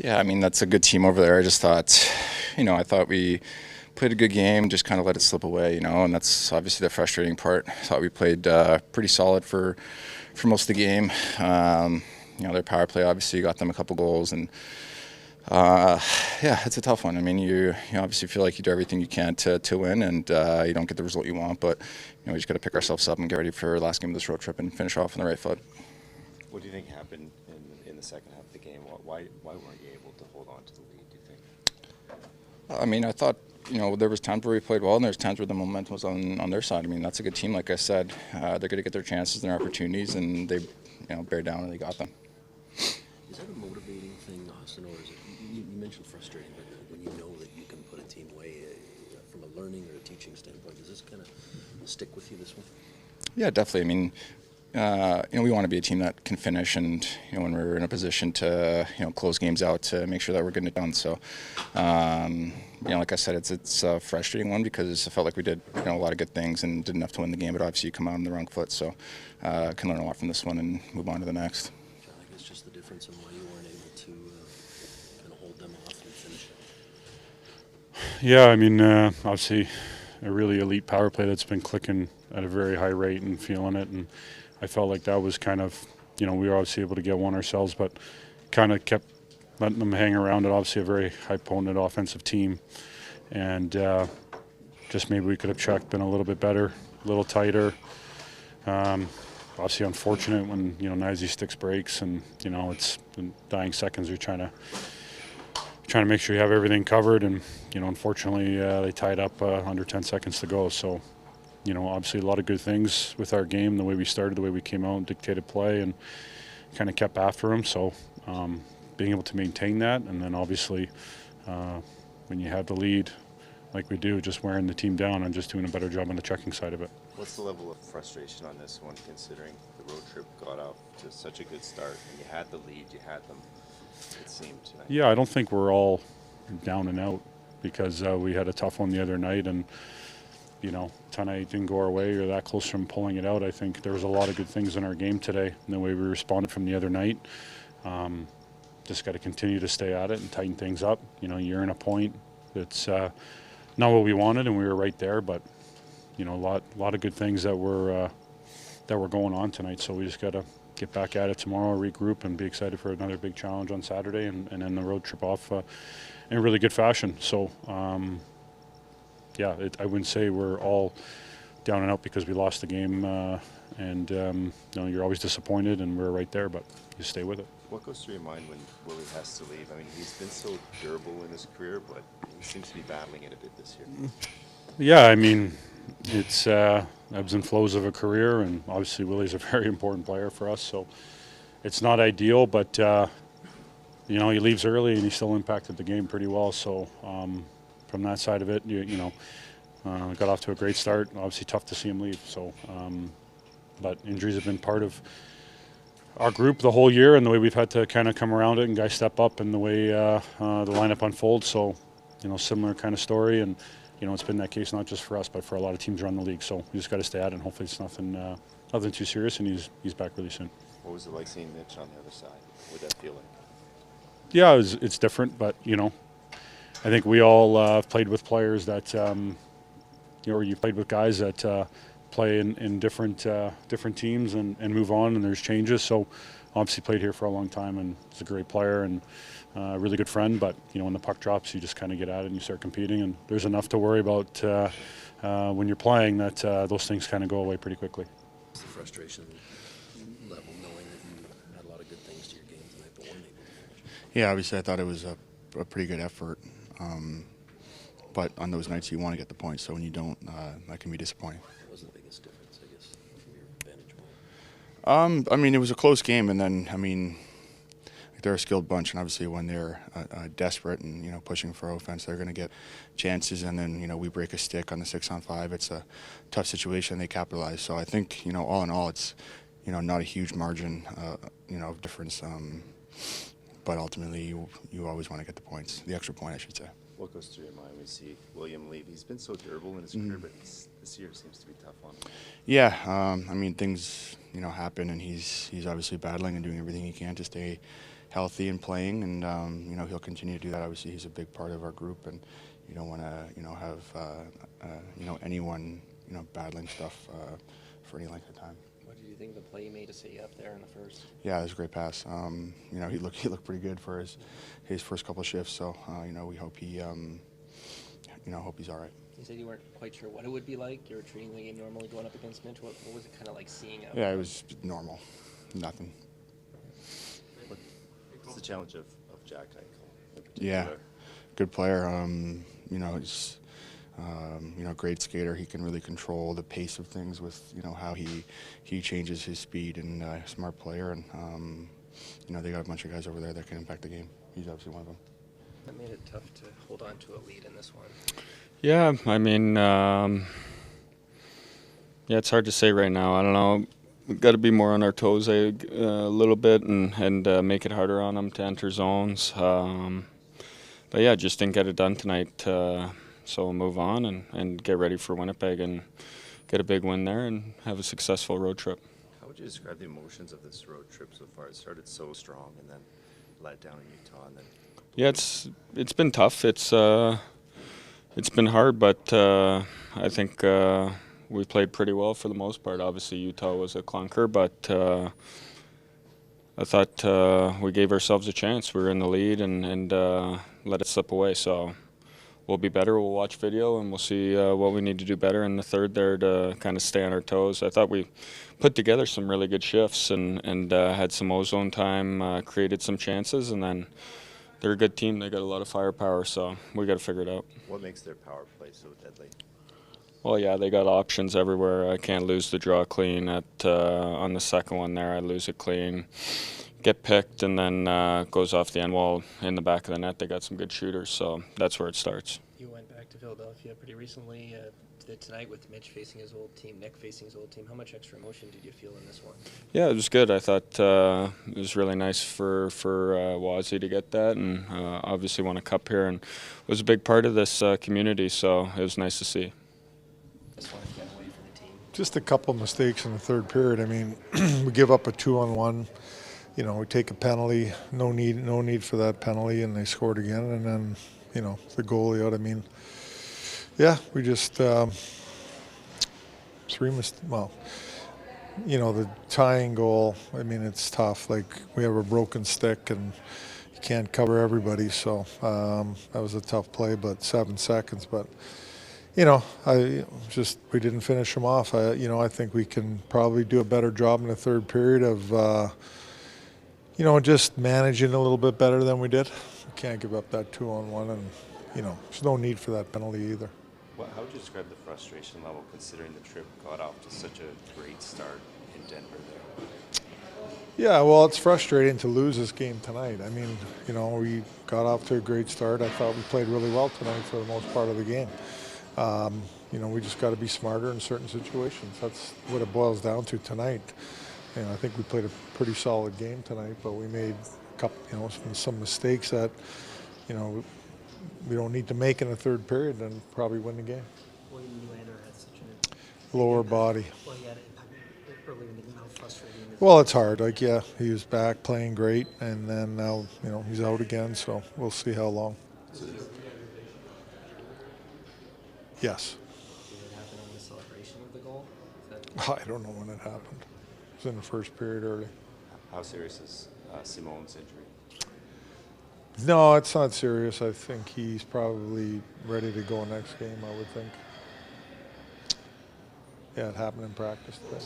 Yeah, I mean, that's a good team over there. I just thought, I thought we played a good game, just kind of let it slip away, and that's obviously the frustrating part. I thought we played pretty solid for most of the game. Their power play obviously got them a couple goals, and yeah, it's a tough one. I mean, you obviously feel like you do everything you can to win, and you don't get the result you want, but we just got to pick ourselves up and get ready for the last game of this road trip and finish off on the right foot. What do you think happened in the second half of the game? Why weren't you able to hold on to the lead, do you think? I mean, I thought, there was times where we played well, and there's times where the momentum was on their side. I mean, that's a good team, like I said. They're going to get their chances and their opportunities, and they, bear down, and they got them. Is that a motivating thing, Austin, or is it, you mentioned frustrating, but when you know that you can put a team away from a learning or a teaching standpoint, does this kind of stick with you this one? Yeah, definitely. I mean, we want to be a team that can finish, and when we're in a position to close games out, to make sure that we're getting it done. So, like I said, it's a frustrating one because I felt like we did a lot of good things and did enough to win the game, but obviously you come out on the wrong foot. So, can learn a lot from this one and move on to the next. I think it's just the difference in why you weren't able to kind of hold them off and finish it. Yeah, I mean, obviously a really elite power play that's been clicking at a very high rate and feeling it, and I felt like that was kind of, we were obviously able to get one ourselves, but kind of kept letting them hang around it. Obviously a very high-potent offensive team, and just maybe we could have checked, been a little bit better, a little tighter. Obviously unfortunate when, Nazi sticks breaks, and, it's the dying seconds you're trying to make sure you have everything covered, and, unfortunately they tied up under 10 seconds to go. So, obviously a lot of good things with our game, the way we started, the way we came out and dictated play and kind of kept after them. So being able to maintain that, and then obviously when you have the lead like we do, just wearing the team down and just doing a better job on the checking side of it. What's the level of frustration on this one, considering the road trip got off to such a good start and you had the lead, you had them, it seemed tonight? Yeah, I don't think we're all down and out because we had a tough one the other night, and tonight didn't go our way or that close from pulling it out. I think there was a lot of good things in our game today and the way we responded from the other night. Just got to continue to stay at it and tighten things up. You're in a point that's not what we wanted, and we were right there, but a lot of good things that were going on tonight. So we just got to get back at it tomorrow, regroup, and be excited for another big challenge on Saturday, and then the road trip off in really good fashion. So. I wouldn't say we're all down and out because we lost the game, and you're always disappointed, and we're right there, but you stay with it. What goes through your mind when Willie has to leave? I mean, he's been so durable in his career, but he seems to be battling it a bit this year. Yeah, I mean, it's ebbs and flows of a career, and obviously Willie's a very important player for us, so it's not ideal, but he leaves early and he still impacted the game pretty well, so from that side of it, got off to a great start. Obviously tough to see him leave, so but injuries have been part of our group the whole year, and the way we've had to kind of come around it and guys step up, and the way the lineup unfolds. So similar kind of story, and it's been that case not just for us but for a lot of teams around the league. So we just got to stay at it, and hopefully it's nothing too serious, and he's back really soon. What was it like seeing Mitch on the other side? What did that feel like? Yeah, it's different, but I think we all played with players that, or you played with guys that play in different teams and move on, and there's changes. So obviously played here for a long time, and he's a great player and a really good friend. But when the puck drops, you just kind of get at it and you start competing. And there's enough to worry about when you're playing that those things kind of go away pretty quickly. It's the frustration level, knowing that you had a lot of good things to your game tonight, but weren't able to finish. Yeah, obviously I thought it was a pretty good effort. But on those nights you want to get the points, so when you don't, that can be disappointing. What was the biggest difference, I guess, from your vantage point? I mean, it was a close game, and then, I mean, they're a skilled bunch, and obviously when they're desperate and, pushing for offense, they're going to get chances, and then, we break a stick on the 6-on-5. It's a tough situation. They capitalize. So I think, all in all, it's, not a huge margin, of difference. But ultimately, you always want to get the points, the extra point, I should say. What goes through your mind when you see William leave? He's been so durable in his career, but this year seems to be tough on him. Yeah, I mean, things, happen, and he's obviously battling and doing everything he can to stay healthy and playing, and you know, he'll continue to do that. Obviously, he's a big part of our group, and you don't want to, you know, have you know, anyone, you know, battling stuff for any length of time. What did you think of the play he made to set you up there in the first? Yeah, it was a great pass. You know, he looked pretty good for his first couple shifts. So you know, we hope he you know, hope he's all right. You said you weren't quite sure what it would be like. You were treating the game normally going up against Mitch. What was it kind of like seeing out? Yeah, it was normal, nothing. What's the challenge of Jack Eichel in particular? Yeah, good player. You know, he's you know, great skater. He can really control the pace of things with, you know, how he changes his speed, and smart player. And you know, they got a bunch of guys over there that can impact the game. He's obviously one of them. That made it tough to hold on to a lead in this one. Yeah, I mean, yeah, it's hard to say right now. I don't know. We've got to be more on our toes a little bit and make it harder on them to enter zones. But yeah, just didn't get it done tonight. So we'll move on and get ready for Winnipeg and get a big win there and have a successful road trip. How would you describe the emotions of this road trip so far? It started so strong and then let down in Utah, and then. Yeah, it's been tough. It's been hard, but I think we played pretty well for the most part. Obviously, Utah was a clunker, but I thought we gave ourselves a chance. We were in the lead and let it slip away. So we'll be better. We'll watch video and we'll see what we need to do better in the third there to kind of stay on our toes. I thought we put together some really good shifts and had some ozone time, created some chances, and then they're a good team. They got a lot of firepower, so we got to figure it out. What makes their power play so deadly? Well, yeah, they got options everywhere. I can't lose the draw clean on the second one there. I lose it clean, get picked, and then goes off the end wall in the back of the net. They got some good shooters, so that's where it starts. You went back to Philadelphia pretty recently. Tonight with Mitch facing his old team, Nick facing his old team. How much extra emotion did you feel in this one? Yeah, it was good. I thought it was really nice for Wazzy to get that, and obviously won a cup here and was a big part of this community, so it was nice to see. This one again away for the team. Just a couple of mistakes in the third period. I mean, we give up a 2-on-1. You know, we take a penalty. No need for that penalty, and they scored again. And then, you know, the goalie out. I mean, yeah, we just well, you know, the tying goal. I mean, it's tough. Like, we have a broken stick, and you can't cover everybody. So that was a tough play, but 7 seconds. But you know, we didn't finish them off. You know, I think we can probably do a better job in the third period of, you know, just managing a little bit better than we did. We can't give up that 2-on-1, and you know, there's no need for that penalty either. How would you describe the frustration level considering the trip got off to such a great start in Denver there? Yeah, well, it's frustrating to lose this game tonight. I mean, you know, we got off to a great start. I thought we played really well tonight for the most part of the game. You know, we just got to be smarter in certain situations. That's what it boils down to tonight. And I think we played a pretty solid game tonight, but we made a couple, you know, some mistakes that, you know, we don't need to make in the third period and probably win the game. Well, Nylander had such a Lower body. Well, he had an impact early in the game. How frustrating is Well, it's hard. Like, yeah, he was back playing great, and then now, you know, he's out again, so we'll see how long. Yes. Did it happen on the celebration of the goal? I don't know when it happened. It was in the first period early. How serious is Simone's injury? No, it's not serious. I think he's probably ready to go next game, I would think. Yeah, it happened in practice today.